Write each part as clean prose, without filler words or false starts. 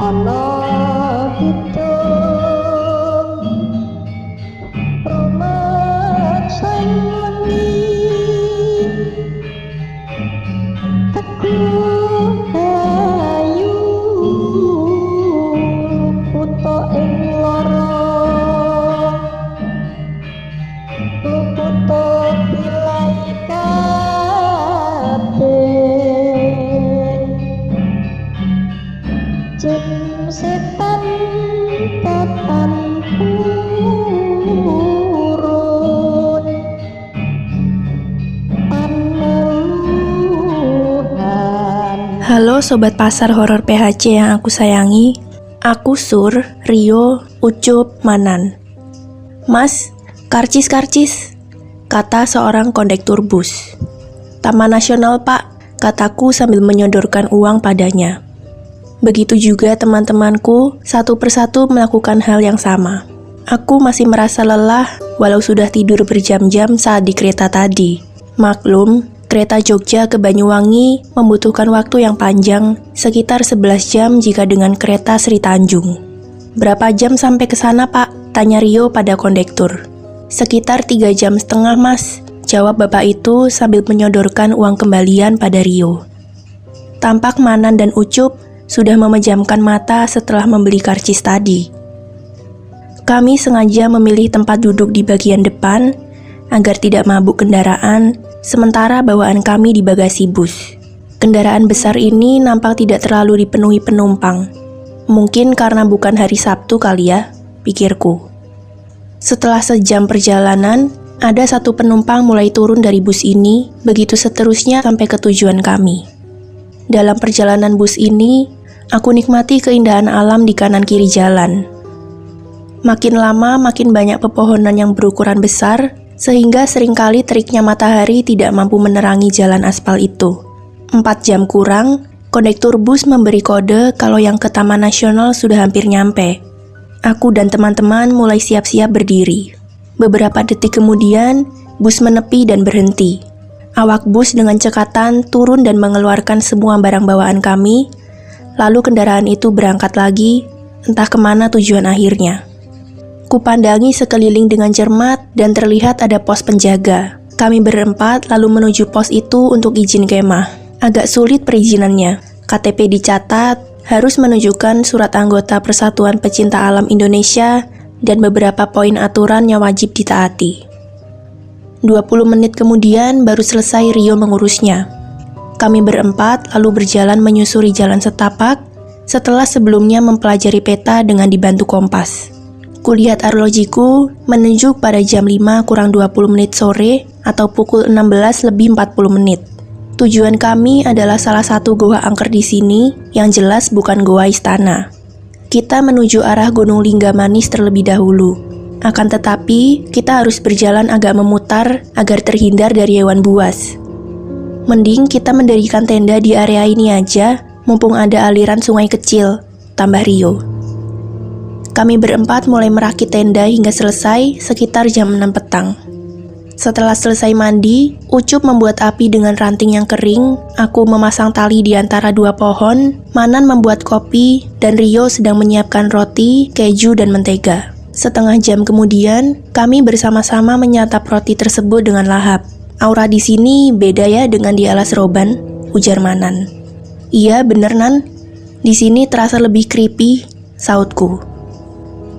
Ana hitung rumaksan wengi teku ayu puto ing lara puto pilai kabeh jin setan tatan purun paneluhan. Halo Sobat Pasar Horor PHC yang aku sayangi. Aku Sur, Rio, Ucup, Manan. Mas, karcis, kata seorang kondektur bus. Taman Nasional Pak, kataku sambil menyodorkan uang padanya. Begitu juga teman-temanku, satu persatu melakukan hal yang sama. Aku masih merasa lelah walau sudah tidur berjam-jam saat di kereta tadi. Maklum, kereta Jogja ke Banyuwangi membutuhkan waktu yang panjang, sekitar 11 jam jika dengan kereta Sri Tanjung. Berapa jam sampai ke sana, Pak? Tanya Rio pada kondektur. Sekitar 3,5 jam, Mas, jawab bapak itu sambil menyodorkan uang kembalian pada Rio. Tampak Manan dan Ucup sudah memejamkan mata setelah membeli karcis tadi. Kami sengaja memilih tempat duduk di bagian depan agar tidak mabuk kendaraan, sementara bawaan kami di bagasi bus. Kendaraan besar ini nampak tidak terlalu dipenuhi penumpang. Mungkin karena bukan hari Sabtu kali ya, pikirku. Setelah sejam perjalanan, ada satu penumpang mulai turun dari bus ini, begitu seterusnya sampai ke tujuan kami. Dalam perjalanan bus ini, aku nikmati keindahan alam di kanan kiri jalan. Makin lama makin banyak pepohonan yang berukuran besar, sehingga seringkali teriknya matahari tidak mampu menerangi jalan aspal itu. 4 jam kurang, kondektur bus memberi kode kalau yang ke Taman Nasional sudah hampir nyampe. Aku dan teman-teman mulai siap-siap berdiri. Beberapa detik kemudian, bus menepi dan berhenti. Awak bus dengan cekatan turun dan mengeluarkan semua barang bawaan kami. Lalu kendaraan itu berangkat lagi, entah kemana tujuan akhirnya. Kupandangi sekeliling dengan cermat dan terlihat ada pos penjaga. Kami berempat lalu menuju pos itu untuk izin kemah. Agak sulit perizinannya. KTP dicatat, harus menunjukkan surat anggota Persatuan Pecinta Alam Indonesia, dan beberapa poin aturan yang wajib ditaati. 20 menit kemudian baru selesai Rio mengurusnya. Kami berempat lalu berjalan menyusuri jalan setapak setelah sebelumnya mempelajari peta dengan dibantu kompas. Kulihat arlojiku menunjuk pada jam 5 kurang 20 menit sore atau pukul 16 lebih 40 menit. Tujuan kami adalah salah satu goa angker di sini yang jelas bukan goa istana. Kita menuju arah Gunung Linggamanis terlebih dahulu. Akan tetapi, kita harus berjalan agak memutar agar terhindar dari hewan buas. Mending kita mendirikan tenda di area ini aja, mumpung ada aliran sungai kecil, tambah Rio. Kami berempat mulai merakit tenda hingga selesai sekitar jam 6 petang. Setelah selesai mandi, Ucup membuat api dengan ranting yang kering, aku memasang tali di antara 2 pohon, Manan membuat kopi, dan Rio sedang menyiapkan roti, keju, dan mentega. Setengah jam kemudian, kami bersama-sama menyantap roti tersebut dengan lahap. Aura di sini beda ya dengan di alas roban, ujar Manan. Iya bener Nan, di sini terasa lebih creepy, sautku.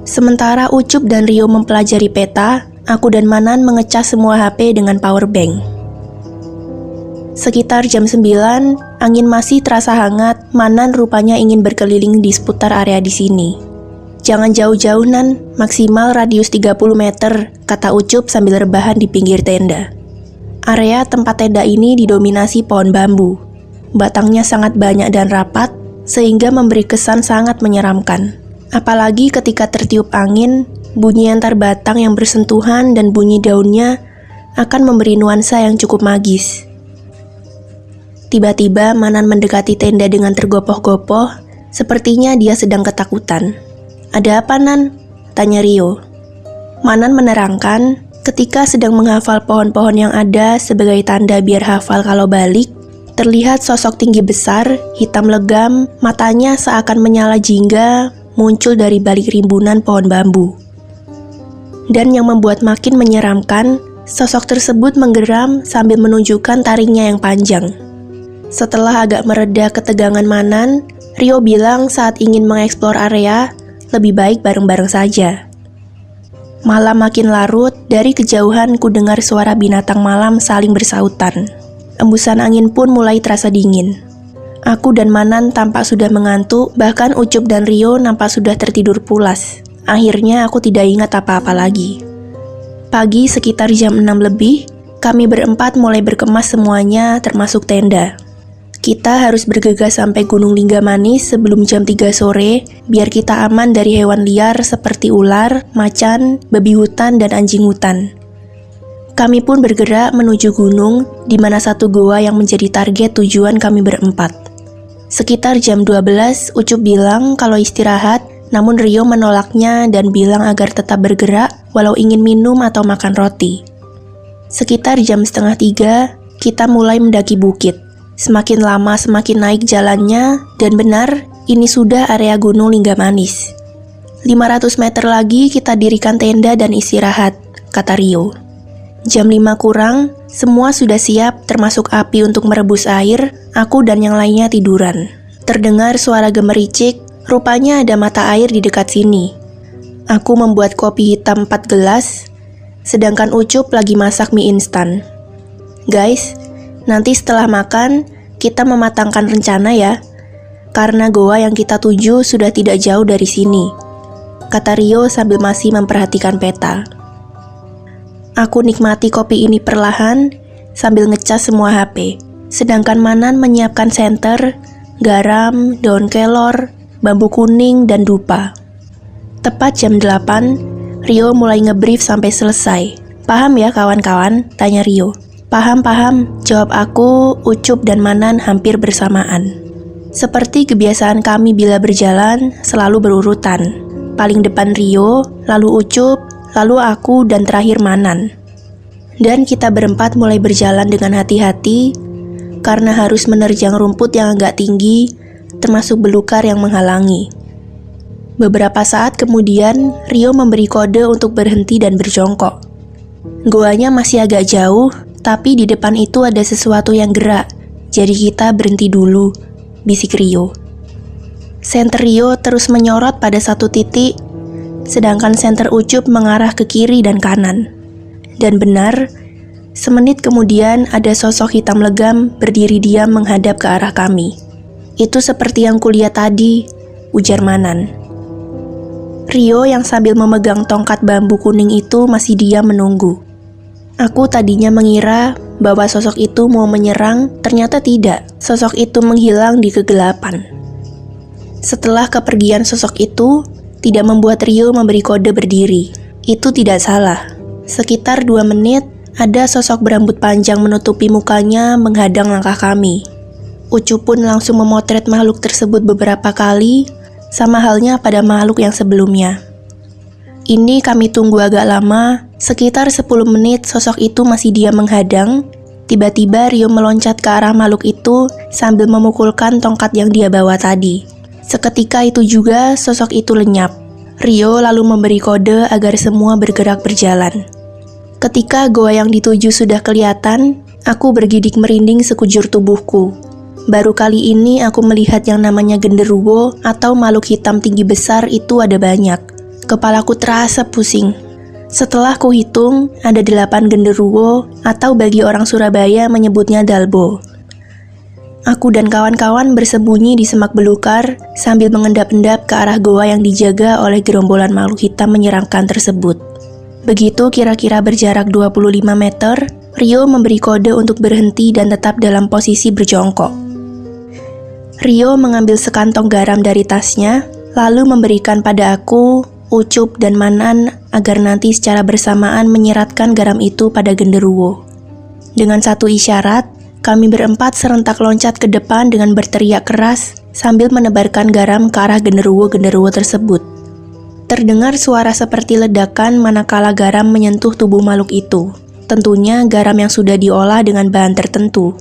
Sementara Ucup dan Rio mempelajari peta, aku dan Manan ngecas semua HP dengan power bank. Sekitar jam 9, angin masih terasa hangat, Manan rupanya ingin berkeliling di seputar area di sini. Jangan jauh-jauh Nan, maksimal radius 30 meter, kata Ucup sambil rebahan di pinggir tenda. Area tempat tenda ini didominasi pohon bambu. Batangnya sangat banyak dan rapat, sehingga memberi kesan sangat menyeramkan. Apalagi ketika tertiup angin, bunyi antar batang yang bersentuhan dan bunyi daunnya akan memberi nuansa yang cukup magis. Tiba-tiba Manan mendekati tenda dengan tergopoh-gopoh, sepertinya dia sedang ketakutan. Ada apa Nan? Tanya Rio. Manan menerangkan, ketika sedang menghafal pohon-pohon yang ada sebagai tanda biar hafal kalau balik, Terlihat sosok tinggi besar, hitam legam, matanya seakan menyala jingga, muncul dari balik rimbunan pohon bambu. Dan yang membuat makin menyeramkan, sosok tersebut menggeram sambil menunjukkan taringnya yang panjang. Setelah agak mereda ketegangan Manan, Rio bilang saat ingin mengeksplor area, lebih baik bareng-bareng saja. Malam makin larut, dari kejauhan ku dengar suara binatang malam saling bersautan. Embusan angin pun mulai terasa dingin. Aku dan Manan tampak sudah mengantuk, bahkan Ucup dan Rio nampak sudah tertidur pulas. Akhirnya aku tidak ingat apa-apa lagi. Pagi sekitar jam 6 lebih, kami berempat mulai berkemas semuanya termasuk tenda. Kita harus bergegas sampai Gunung Linggamanis sebelum jam 3 sore, biar kita aman dari hewan liar seperti ular, macan, babi hutan, dan anjing hutan. Kami pun bergerak menuju gunung, di mana satu goa yang menjadi target tujuan kami berempat. Sekitar jam 12, Ucup bilang kalau istirahat, namun Rio menolaknya dan bilang agar tetap bergerak walau ingin minum atau makan roti. Sekitar jam setengah 3, kita mulai mendaki bukit. Semakin lama semakin naik jalannya, dan benar, ini sudah area Gunung Linggamanis. 500 meter lagi kita dirikan tenda dan istirahat, kata Rio. Jam 5 kurang, semua sudah siap termasuk api untuk merebus air, aku dan yang lainnya tiduran. Terdengar suara gemericik, rupanya ada mata air di dekat sini. Aku membuat kopi hitam 4 gelas, sedangkan Ucup lagi masak mie instan. Guys, nanti setelah makan, kita mematangkan rencana ya, karena goa yang kita tuju sudah tidak jauh dari sini, kata Rio sambil masih memperhatikan peta. Aku nikmati kopi ini perlahan, sambil ngecas semua HP, sedangkan Manan menyiapkan senter, garam, daun kelor, bambu kuning, dan dupa. Tepat jam 8, Rio mulai ngebrief sampai selesai. Paham ya kawan-kawan? Tanya Rio. Paham, jawab aku, Ucup, dan Manan hampir bersamaan. Seperti kebiasaan kami bila berjalan, selalu berurutan. Paling depan Rio, lalu Ucup, lalu aku, dan terakhir Manan. Dan kita berempat mulai berjalan dengan hati-hati, karena harus menerjang rumput yang agak tinggi, termasuk belukar yang menghalangi. Beberapa saat kemudian, Rio memberi kode untuk berhenti dan berjongkok. Goanya masih agak jauh, tapi di depan itu ada sesuatu yang gerak, jadi kita berhenti dulu, bisik Rio. Senter Rio terus menyorot pada satu titik, sedangkan senter Ucup mengarah ke kiri dan kanan. Dan benar, semenit kemudian ada sosok hitam legam berdiri diam menghadap ke arah kami. Itu seperti yang kulihat tadi, ujar Manan. Rio yang sambil memegang tongkat bambu kuning itu masih diam menunggu. Aku tadinya mengira bahwa sosok itu mau menyerang, ternyata tidak. Sosok itu menghilang di kegelapan. Setelah kepergian sosok itu, tidak membuat Rio memberi kode berdiri. Itu tidak salah. Sekitar 2 menit, ada sosok berambut panjang menutupi mukanya menghadang langkah kami. Ucup pun langsung memotret makhluk tersebut beberapa kali, sama halnya pada makhluk yang sebelumnya. Ini kami tunggu agak lama, sekitar 10 menit sosok itu masih diam menghadang. Tiba-tiba Rio meloncat ke arah makhluk itu sambil memukulkan tongkat yang dia bawa tadi. Seketika itu juga sosok itu lenyap. Rio lalu memberi kode agar semua bergerak berjalan. Ketika goa yang dituju sudah kelihatan, aku bergidik merinding sekujur tubuhku. Baru kali ini aku melihat yang namanya genderuwo atau makhluk hitam tinggi besar itu ada banyak. Kepalaku terasa pusing. Setelah kuhitung, ada 8 genderuwo atau bagi orang Surabaya menyebutnya dalbo. Aku dan kawan-kawan bersembunyi di semak belukar sambil mengendap-endap ke arah goa yang dijaga oleh gerombolan makhluk hitam menyeramkan tersebut. Begitu kira-kira berjarak 25 meter, Rio memberi kode untuk berhenti dan tetap dalam posisi berjongkok. Rio mengambil sekantong garam dari tasnya, lalu memberikan pada aku, Ucup, dan Manan agar nanti secara bersamaan menyeratkan garam itu pada genderuwo. Dengan satu isyarat, kami berempat serentak loncat ke depan dengan berteriak keras sambil menebarkan garam ke arah genderuwo-genderuwo tersebut. Terdengar suara seperti ledakan manakala garam menyentuh tubuh makhluk itu. Tentunya garam yang sudah diolah dengan bahan tertentu.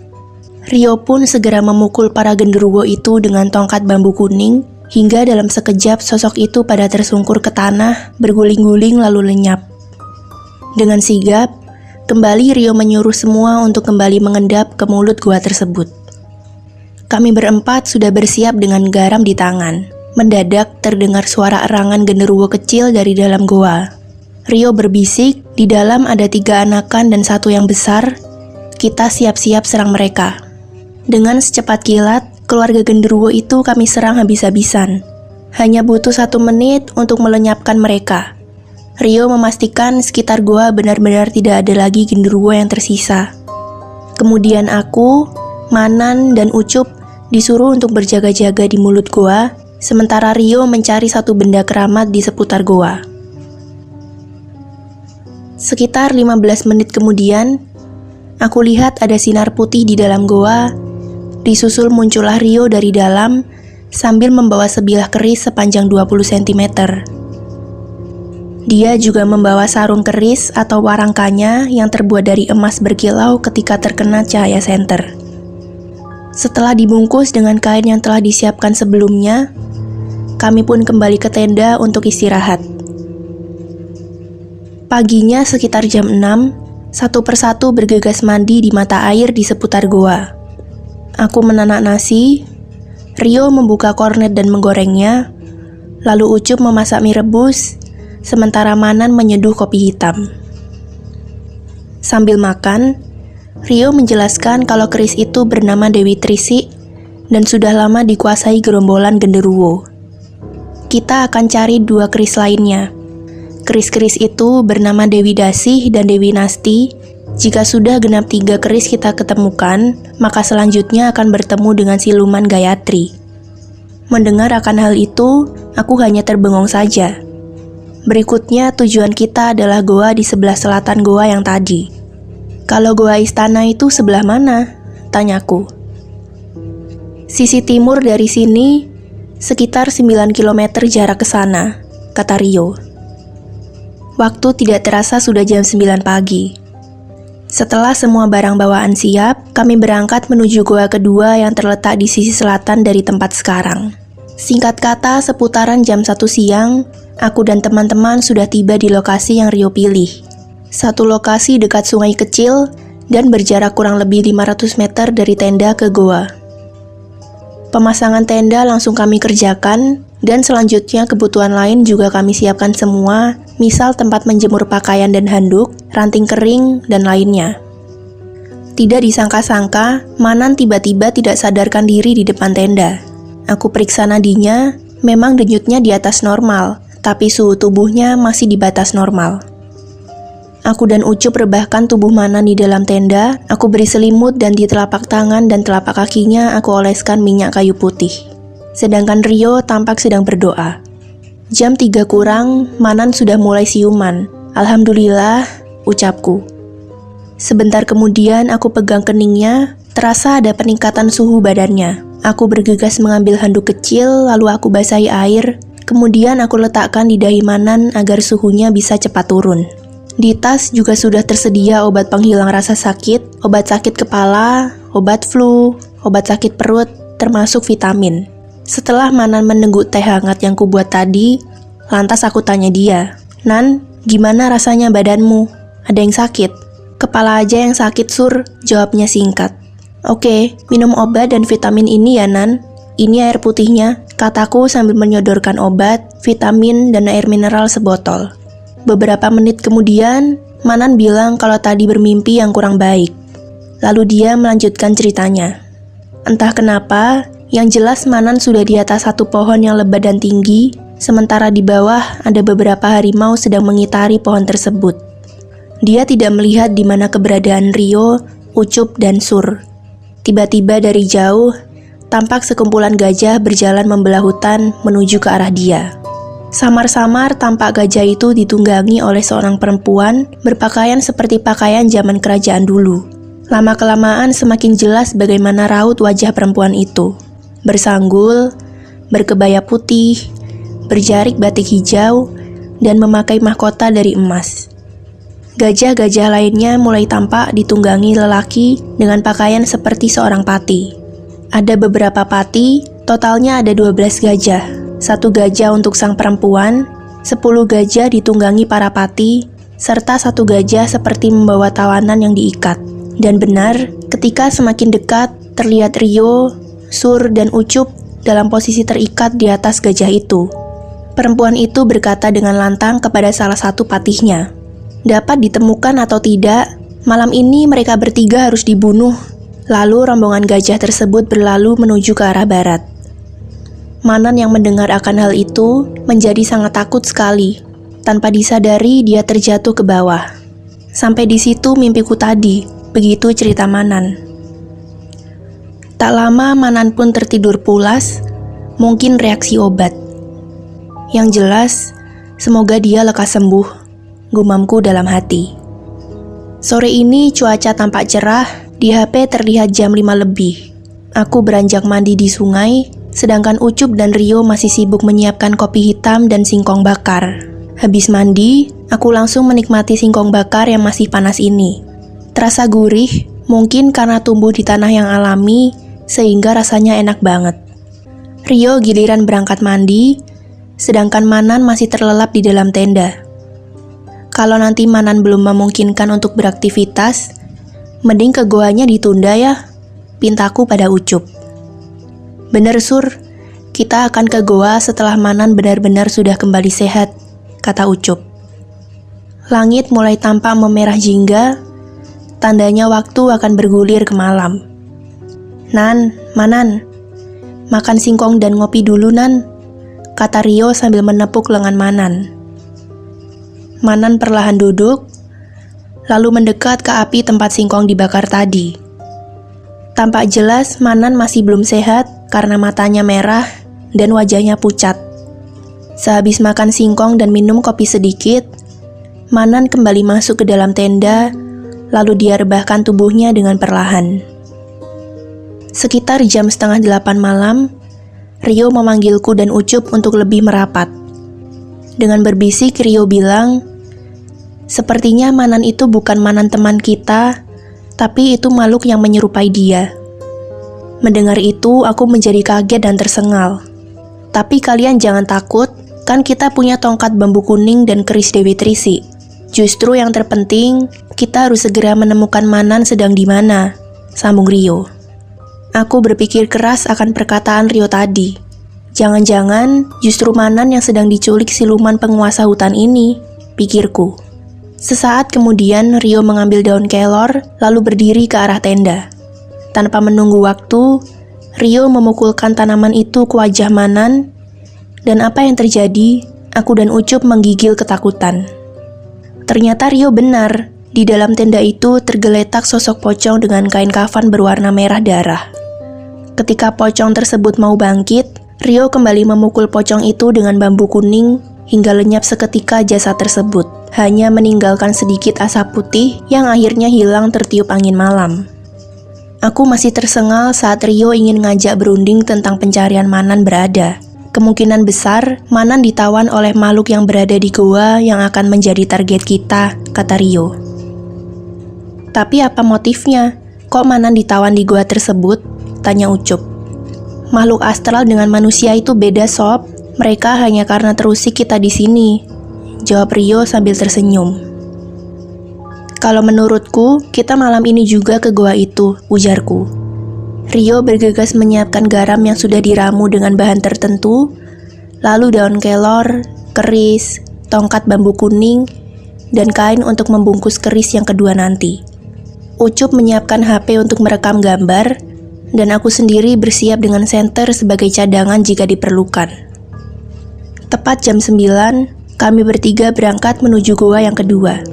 Rio pun segera memukul para genderuwo itu dengan tongkat bambu kuning, hingga dalam sekejap sosok itu pada tersungkur ke tanah, berguling-guling lalu lenyap. Dengan sigap, kembali Rio menyuruh semua untuk kembali mengendap ke mulut gua tersebut. Kami berempat sudah bersiap dengan garam di tangan. Mendadak terdengar suara erangan genderuwo kecil dari dalam goa. Rio berbisik, di dalam ada 3 anakan dan 1 yang besar. Kita siap-siap serang mereka. Dengan secepat kilat, keluarga genderuwo itu kami serang habis-habisan. Hanya butuh 1 menit untuk melenyapkan mereka. Rio memastikan sekitar goa benar-benar tidak ada lagi genderuwo yang tersisa. Kemudian aku, Manan, dan Ucup disuruh untuk berjaga-jaga di mulut goa, sementara Rio mencari 1 benda keramat di seputar goa. Sekitar 15 menit kemudian, aku lihat ada sinar putih di dalam goa. Disusul muncullah Rio dari dalam sambil membawa sebilah keris sepanjang 20 cm. Dia juga membawa sarung keris atau warangkanya yang terbuat dari emas berkilau ketika terkena cahaya senter. Setelah dibungkus dengan kain yang telah disiapkan sebelumnya, kami pun kembali ke tenda untuk istirahat. Paginya sekitar jam 6, satu persatu bergegas mandi di mata air di seputar goa. Aku menanak nasi, Rio membuka kornet dan menggorengnya, lalu Ucup memasak mie rebus, sementara Manan menyeduh kopi hitam. Sambil makan, Rio menjelaskan kalau keris itu bernama Dewi Trisi dan sudah lama dikuasai gerombolan genderuwo. Kita akan cari 2 keris lainnya. Keris-keris itu bernama Dewi Dasih dan Dewi Nasti. Jika sudah genap 3 keris kita ketemukan, maka selanjutnya akan bertemu dengan siluman Gayatri. Mendengar akan hal itu, aku hanya terbengong saja. Berikutnya tujuan kita adalah goa di sebelah selatan goa yang tadi. Kalau goa istana itu sebelah mana? Tanyaku. Sisi timur dari sini, sekitar 9 km jarak ke sana, kata Rio. Waktu tidak terasa sudah jam 9 pagi. Setelah semua barang bawaan siap, kami berangkat menuju goa kedua yang terletak di sisi selatan dari tempat sekarang. Singkat kata, seputaran jam 1 siang, aku dan teman-teman sudah tiba di lokasi yang Rio pilih. Satu lokasi dekat sungai kecil dan berjarak kurang lebih 500 meter dari tenda ke goa. Pemasangan tenda langsung kami kerjakan, dan selanjutnya kebutuhan lain juga kami siapkan semua, misal tempat menjemur pakaian dan handuk, ranting kering, dan lainnya. Tidak disangka-sangka, Manan tiba-tiba tidak sadarkan diri di depan tenda. Aku periksa nadinya, memang denyutnya di atas normal, tapi suhu tubuhnya masih di batas normal. Aku dan Ucup rebahkan tubuh Manan di dalam tenda, aku beri selimut dan di telapak tangan dan telapak kakinya aku oleskan minyak kayu putih. Sedangkan Rio tampak sedang berdoa. Jam 3 kurang, Manan sudah mulai siuman. Alhamdulillah, ucapku. Sebentar kemudian aku pegang keningnya, terasa ada peningkatan suhu badannya. Aku bergegas mengambil handuk kecil, lalu aku basahi air, kemudian aku letakkan di dahi Manan agar suhunya bisa cepat turun. Di tas juga sudah tersedia obat penghilang rasa sakit, obat sakit kepala, obat flu, obat sakit perut, termasuk vitamin. Setelah Manan menengguk teh hangat yang kubuat tadi, lantas aku tanya dia, "Nan, gimana rasanya badanmu? Ada yang sakit?" "Kepala aja yang sakit, Sur," jawabnya singkat. "Oke, minum obat dan vitamin ini ya, Nan. Ini air putihnya," kataku sambil menyodorkan obat, vitamin, dan air mineral sebotol. Beberapa menit kemudian, Manan bilang kalau tadi bermimpi yang kurang baik. Lalu dia melanjutkan ceritanya. Entah kenapa, yang jelas Manan sudah di atas satu pohon yang lebat dan tinggi, sementara di bawah ada beberapa harimau sedang mengitari pohon tersebut. Dia tidak melihat di mana keberadaan Rio, Ucup, dan Sur. Tiba-tiba dari jauh, tampak sekumpulan gajah berjalan membelah hutan menuju ke arah dia. Samar-samar tampak gajah itu ditunggangi oleh seorang perempuan berpakaian seperti pakaian zaman kerajaan dulu. Lama-kelamaan semakin jelas bagaimana raut wajah perempuan itu. Bersanggul, berkebaya putih, berjarik batik hijau, dan memakai mahkota dari emas. Gajah-gajah lainnya mulai tampak ditunggangi lelaki dengan pakaian seperti seorang pati. Ada beberapa pati, totalnya ada 12 gajah. 1 gajah untuk sang perempuan, 10 gajah ditunggangi para pati, serta 1 gajah seperti membawa tawanan yang diikat. Dan benar, ketika semakin dekat, terlihat Rio, Sur, dan Ucup dalam posisi terikat di atas gajah itu. Perempuan itu berkata dengan lantang kepada salah satu patihnya, "Dapat ditemukan atau tidak, malam ini mereka bertiga harus dibunuh." Lalu rombongan gajah tersebut berlalu menuju ke arah barat. Manan yang mendengar akan hal itu menjadi sangat takut sekali. Tanpa disadari dia terjatuh ke bawah. Sampai di situ mimpiku tadi, begitu cerita Manan. Tak lama Manan pun tertidur pulas, mungkin reaksi obat. Yang jelas, semoga dia lekas sembuh, gumamku dalam hati. Sore ini cuaca tampak cerah, di HP terlihat jam 5 lebih. Aku beranjak mandi di sungai, sedangkan Ucup dan Rio masih sibuk menyiapkan kopi hitam dan singkong bakar. Habis mandi, aku langsung menikmati singkong bakar yang masih panas ini. Terasa gurih, mungkin karena tumbuh di tanah yang alami, sehingga rasanya enak banget. Rio giliran berangkat mandi, sedangkan Manan masih terlelap di dalam tenda. Kalau nanti Manan belum memungkinkan untuk beraktivitas, mending ke goanya ditunda ya, pintaku pada Ucup. Bener Sur, kita akan ke goa setelah Manan benar-benar sudah kembali sehat, kata Ucup. Langit mulai tampak memerah jingga, tandanya waktu akan bergulir ke malam. Nan, Manan, makan singkong dan ngopi dulu Nan, kata Rio sambil menepuk lengan Manan. Manan perlahan duduk, lalu mendekat ke api tempat singkong dibakar tadi. Tampak jelas Manan masih belum sehat karena matanya merah dan wajahnya pucat. Sehabis makan singkong dan minum kopi sedikit, Manan kembali masuk ke dalam tenda, lalu dia rebahkan tubuhnya dengan perlahan. Sekitar jam 7:30 malam, Rio memanggilku dan Ucup untuk lebih merapat. Dengan berbisik, Rio bilang, "Sepertinya Manan itu bukan Manan teman kita, tapi itu makhluk yang menyerupai dia." Mendengar itu, aku menjadi kaget dan tersengal. "Tapi kalian jangan takut, kan kita punya tongkat bambu kuning dan keris Dewi Trisi. Justru yang terpenting, kita harus segera menemukan Manan sedang di mana," sambung Rio. Aku berpikir keras akan perkataan Rio tadi. Jangan-jangan justru Manan yang sedang diculik siluman penguasa hutan ini, pikirku. Sesaat kemudian Rio mengambil daun kelor lalu berdiri ke arah tenda. Tanpa menunggu waktu, Rio memukulkan tanaman itu ke wajah Manan, dan apa yang terjadi, aku dan Ucup menggigil ketakutan. Ternyata Rio benar, di dalam tenda itu tergeletak sosok pocong dengan kain kafan berwarna merah darah. Ketika pocong tersebut mau bangkit, Rio kembali memukul pocong itu dengan bambu kuning hingga lenyap seketika jasad tersebut, hanya meninggalkan sedikit asap putih yang akhirnya hilang tertiup angin malam. Aku masih tersengal saat Rio ingin ngajak berunding tentang pencarian Manan berada. Kemungkinan besar Manan ditawan oleh makhluk yang berada di goa yang akan menjadi target kita, kata Rio. Tapi apa motifnya? Kok Manan ditawan di goa tersebut? Tanya Ucup. Makhluk astral dengan manusia itu beda sob. Mereka hanya karena terusik kita di sini, jawab Rio sambil tersenyum. Kalau menurutku, kita malam ini juga ke goa itu, ujarku. Rio bergegas menyiapkan garam yang sudah diramu dengan bahan tertentu, lalu daun kelor, keris, tongkat bambu kuning, dan kain untuk membungkus keris yang kedua nanti. Ucup menyiapkan HP untuk merekam gambar, dan aku sendiri bersiap dengan senter sebagai cadangan jika diperlukan. Tepat jam 9, kami bertiga berangkat menuju goa yang kedua.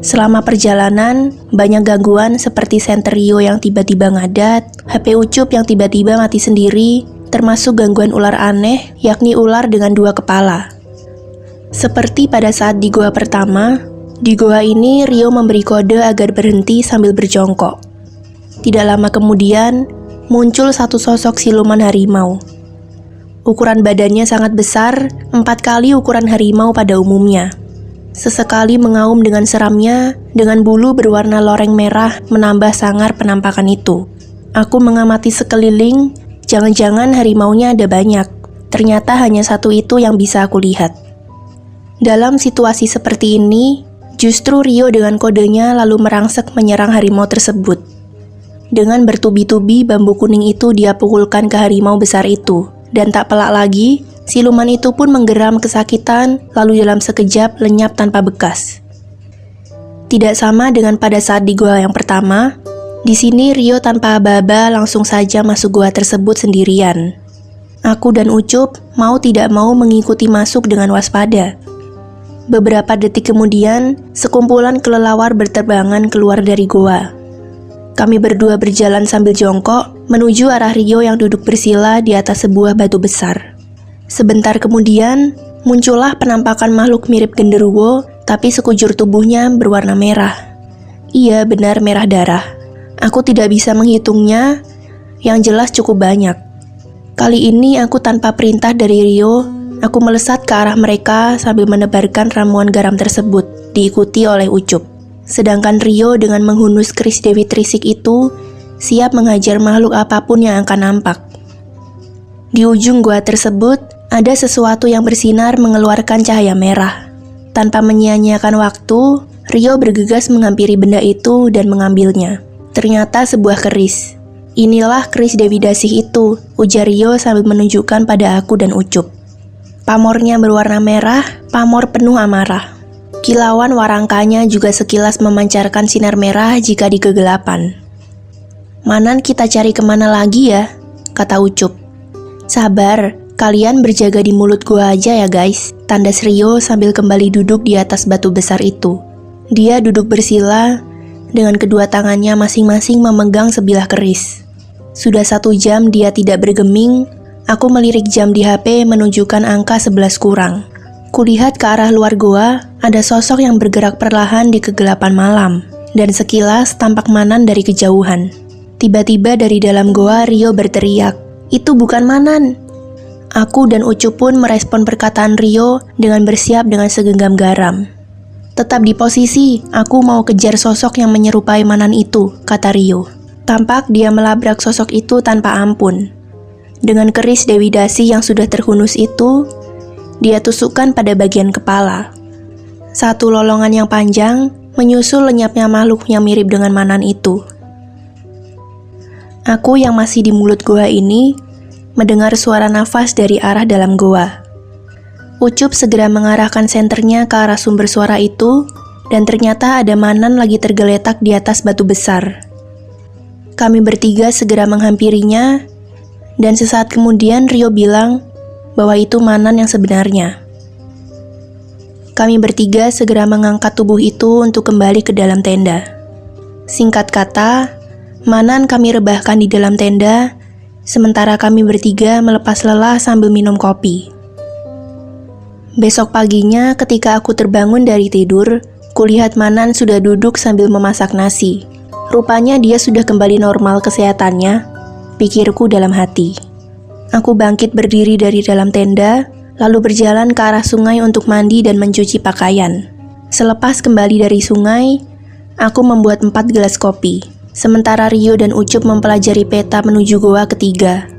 Selama perjalanan, banyak gangguan seperti senter Rio yang tiba-tiba ngadat, HP Ucup yang tiba-tiba mati sendiri, termasuk gangguan ular aneh, yakni ular dengan 2 kepala. Seperti pada saat di goa pertama, di goa ini Rio memberi kode agar berhenti sambil berjongkok. Tidak lama kemudian, muncul satu sosok siluman harimau. Ukuran badannya sangat besar, 4 kali ukuran harimau pada umumnya. Sesekali mengaum dengan seramnya dengan bulu berwarna loreng merah menambah sangar penampakan itu. Aku mengamati sekeliling, jangan-jangan harimaunya ada banyak. Ternyata hanya satu itu yang bisa aku lihat. Dalam situasi seperti ini, justru Rio dengan kodenya lalu merangsek menyerang harimau tersebut. Dengan bertubi-tubi bambu kuning itu dia pukulkan ke harimau besar itu. Dan tak pelak lagi, siluman itu pun menggeram kesakitan, lalu dalam sekejap lenyap tanpa bekas. Tidak sama dengan pada saat di gua yang pertama, di sini Rio tanpa aba-aba langsung saja masuk gua tersebut sendirian. Aku dan Ucup mau tidak mau mengikuti masuk dengan waspada. Beberapa detik kemudian, sekumpulan kelelawar berterbangan keluar dari gua. Kami berdua berjalan sambil jongkok menuju arah Rio yang duduk bersila di atas sebuah batu besar. Sebentar kemudian, muncullah penampakan makhluk mirip genderuwo, tapi sekujur tubuhnya berwarna merah. Iya, benar merah darah. Aku tidak bisa menghitungnya, yang jelas cukup banyak. Kali ini aku tanpa perintah dari Rio, aku melesat ke arah mereka sambil menebarkan ramuan garam tersebut, diikuti oleh Ucup. Sedangkan Rio dengan menghunus keris Dewi Trisik itu, siap menghajar makhluk apapun yang akan nampak. Di ujung gua tersebut, ada sesuatu yang bersinar mengeluarkan cahaya merah. Tanpa menyia-nyiakan waktu, Rio bergegas menghampiri benda itu dan mengambilnya. Ternyata sebuah keris. Inilah keris Dewi Dasih itu, ujar Rio sambil menunjukkan pada aku dan Ucup. Pamornya berwarna merah, pamor penuh amarah. Kilauan warangkanya juga sekilas memancarkan sinar merah jika di kegelapan. Manan kita cari kemana lagi ya? Kata Ucup. Sabar, kalian berjaga di mulut gua aja ya guys, tandas Rio sambil kembali duduk di atas batu besar itu. Dia duduk bersila, dengan kedua tangannya masing-masing memegang sebilah keris. Sudah 1 jam dia tidak bergeming, aku melirik jam di HP menunjukkan angka 11 kurang. Kulihat ke arah luar goa, ada sosok yang bergerak perlahan di kegelapan malam, dan sekilas tampak Manan dari kejauhan. Tiba-tiba dari dalam goa Rio berteriak, "Itu bukan Manan!" Aku dan Ucup pun merespon perkataan Rio dengan bersiap dengan segenggam garam. "Tetap di posisi, aku mau kejar sosok yang menyerupai Manan itu," kata Rio. Tampak dia melabrak sosok itu tanpa ampun. Dengan keris Dewi Dasih yang sudah terhunus itu, dia tusukkan pada bagian kepala. Satu lolongan yang panjang menyusul lenyapnya makhluk yang mirip dengan Manan itu. Aku yang masih di mulut goa ini mendengar suara nafas dari arah dalam goa. Ucup segera mengarahkan senternya ke arah sumber suara itu, dan ternyata ada Manan lagi tergeletak di atas batu besar. Kami bertiga segera menghampirinya, dan sesaat kemudian Rio bilang bahwa itu Manan yang sebenarnya. Kami bertiga segera mengangkat tubuh itu untuk kembali ke dalam tenda. Singkat kata, Manan kami rebahkan di dalam tenda, sementara kami bertiga melepas lelah sambil minum kopi. Besok paginya ketika aku terbangun dari tidur, kulihat Manan sudah duduk sambil memasak nasi. Rupanya dia sudah kembali normal kesehatannya, pikirku dalam hati. Aku bangkit berdiri dari dalam tenda, lalu berjalan ke arah sungai untuk mandi dan mencuci pakaian. Selepas kembali dari sungai, aku membuat 4 gelas kopi, sementara Rio dan Ucup mempelajari peta menuju goa ketiga.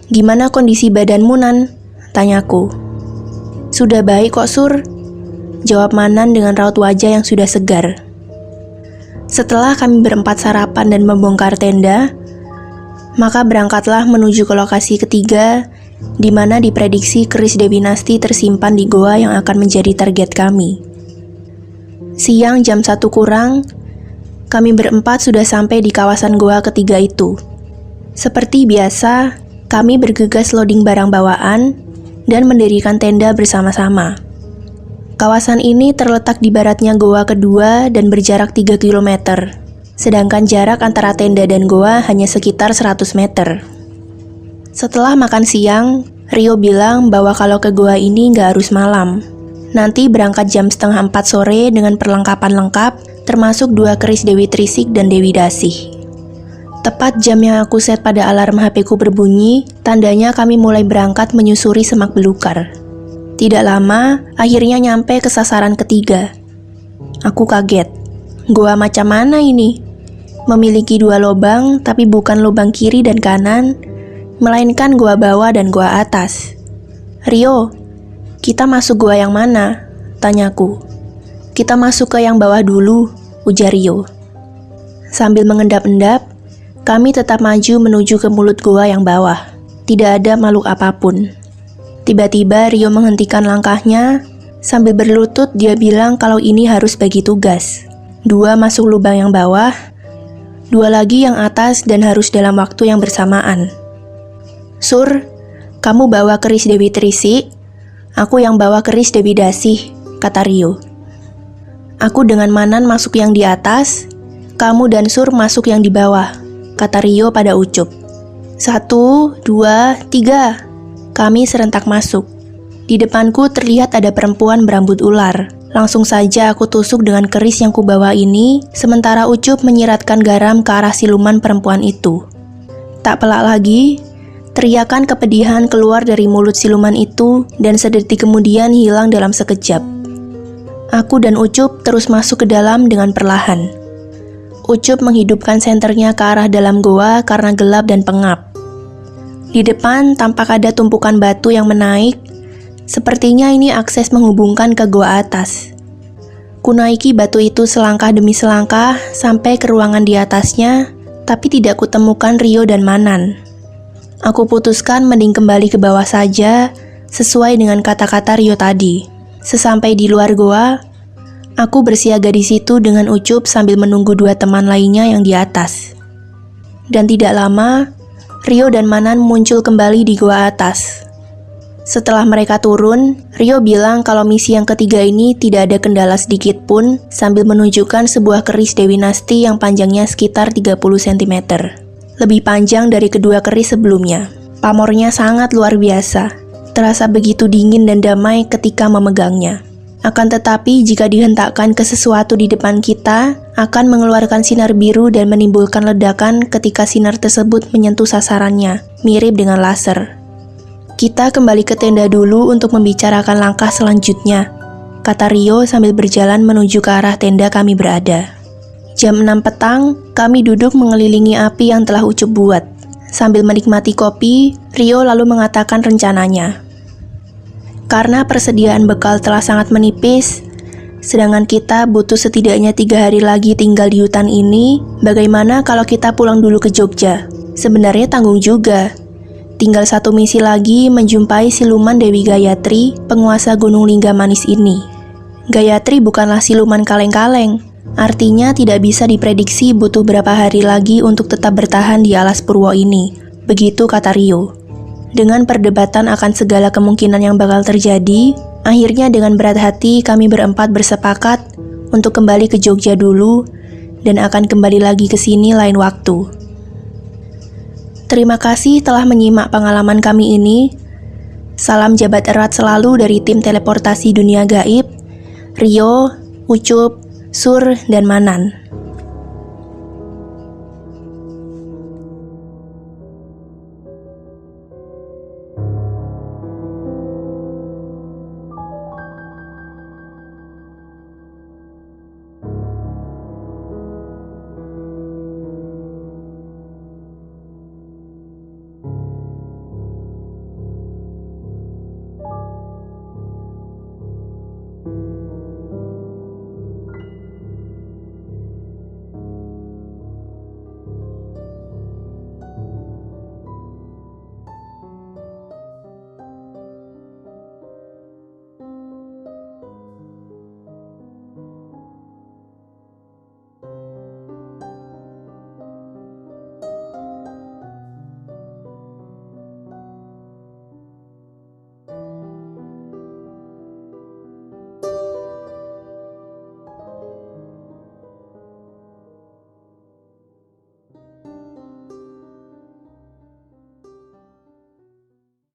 "Gimana kondisi badanmu, Nan?" tanyaku. "Sudah baik kok, Sur," jawab Manan dengan raut wajah yang sudah segar. Setelah kami berempat sarapan dan membongkar tenda, maka berangkatlah menuju ke lokasi ketiga, di mana diprediksi keris Dewi Nasti tersimpan di goa yang akan menjadi target kami. Siang jam 1 kurang, kami berempat sudah sampai di kawasan goa ketiga itu. Seperti biasa, kami bergegas loading barang bawaan dan mendirikan tenda bersama-sama. Kawasan ini terletak di baratnya goa kedua dan berjarak 3 km. Sedangkan jarak antara tenda dan goa hanya sekitar 100 meter. Setelah makan siang, Rio bilang bahwa kalau ke goa ini nggak harus malam. Nanti berangkat jam 3:30 sore dengan perlengkapan lengkap, termasuk 2 keris Dewi Trisik dan Dewi Dasih. Tepat jam yang aku set pada alarm HP-ku berbunyi, tandanya kami mulai berangkat menyusuri semak belukar. Tidak lama, akhirnya nyampe ke sasaran ketiga. Aku kaget. Goa macam mana ini? Memiliki dua lubang, tapi bukan lubang kiri dan kanan, melainkan goa bawah dan goa atas. Rio, kita masuk goa yang mana? Tanyaku. Kita masuk ke yang bawah dulu, ujar Rio. Sambil mengendap-endap, kami tetap maju menuju ke mulut goa yang bawah. Tidak ada makhluk apapun. Tiba-tiba Rio menghentikan langkahnya. Sambil berlutut dia bilang kalau ini harus bagi tugas. 2 masuk lubang yang bawah, 2 lagi yang atas dan harus dalam waktu yang bersamaan. Sur, kamu bawa keris Dewi Trisi, aku yang bawa keris Dewi Dasih, kata Rio. Aku dengan Manan masuk yang di atas, kamu dan Sur masuk yang di bawah, kata Rio pada Ucup. 1, 2, 3, kami serentak masuk. Di depanku terlihat ada perempuan berambut ular. Langsung saja aku tusuk dengan keris yang kubawa ini, sementara Ucup menyiratkan garam ke arah siluman perempuan itu. Tak pelak lagi, teriakan kepedihan keluar dari mulut siluman itu dan sedetik kemudian hilang dalam sekejap. Aku dan Ucup terus masuk ke dalam dengan perlahan. Ucup menghidupkan senternya ke arah dalam goa karena gelap dan pengap. Di depan tampak ada tumpukan batu yang menaik. Sepertinya ini akses menghubungkan ke goa atas. Kunaiki batu itu selangkah demi selangkah sampai ke ruangan di atasnya, tapi tidak kutemukan Rio dan Manan. Aku putuskan mending kembali ke bawah saja, sesuai dengan kata-kata Rio tadi. Sesampai di luar goa, aku bersiaga di situ dengan Ucup sambil menunggu 2 teman lainnya yang di atas. Dan tidak lama, Rio dan Manan muncul kembali di goa atas. Setelah mereka turun, Rio bilang kalau misi yang ketiga ini tidak ada kendala sedikit pun sambil menunjukkan sebuah keris Dewi Nasti yang panjangnya sekitar 30 cm. Lebih panjang dari kedua keris sebelumnya. Pamornya sangat luar biasa. Terasa begitu dingin dan damai ketika memegangnya. Akan tetapi jika dihentakkan ke sesuatu di depan kita, akan mengeluarkan sinar biru dan menimbulkan ledakan ketika sinar tersebut menyentuh sasarannya, mirip dengan laser. Kita kembali ke tenda dulu untuk membicarakan langkah selanjutnya, kata Rio sambil berjalan menuju ke arah tenda kami berada. Jam 6 petang, kami duduk mengelilingi api yang telah Ucup buat. Sambil menikmati kopi, Rio lalu mengatakan rencananya. Karena persediaan bekal telah sangat menipis, sedangkan kita butuh setidaknya 3 hari lagi tinggal di hutan ini, bagaimana kalau kita pulang dulu ke Jogja? Sebenarnya tanggung juga. Tinggal 1 misi lagi menjumpai siluman Dewi Gayatri, penguasa Gunung Lingga Manis ini. Gayatri bukanlah siluman kaleng-kaleng, artinya tidak bisa diprediksi butuh berapa hari lagi untuk tetap bertahan di alas Purwo ini, begitu kata Rio. Dengan perdebatan akan segala kemungkinan yang bakal terjadi, akhirnya dengan berat hati kami berempat bersepakat untuk kembali ke Jogja dulu dan akan kembali lagi ke sini lain waktu. Terima kasih telah menyimak pengalaman kami ini. Salam jabat erat selalu dari tim teleportasi dunia gaib, Rio, Ucup, Sur, dan Manan.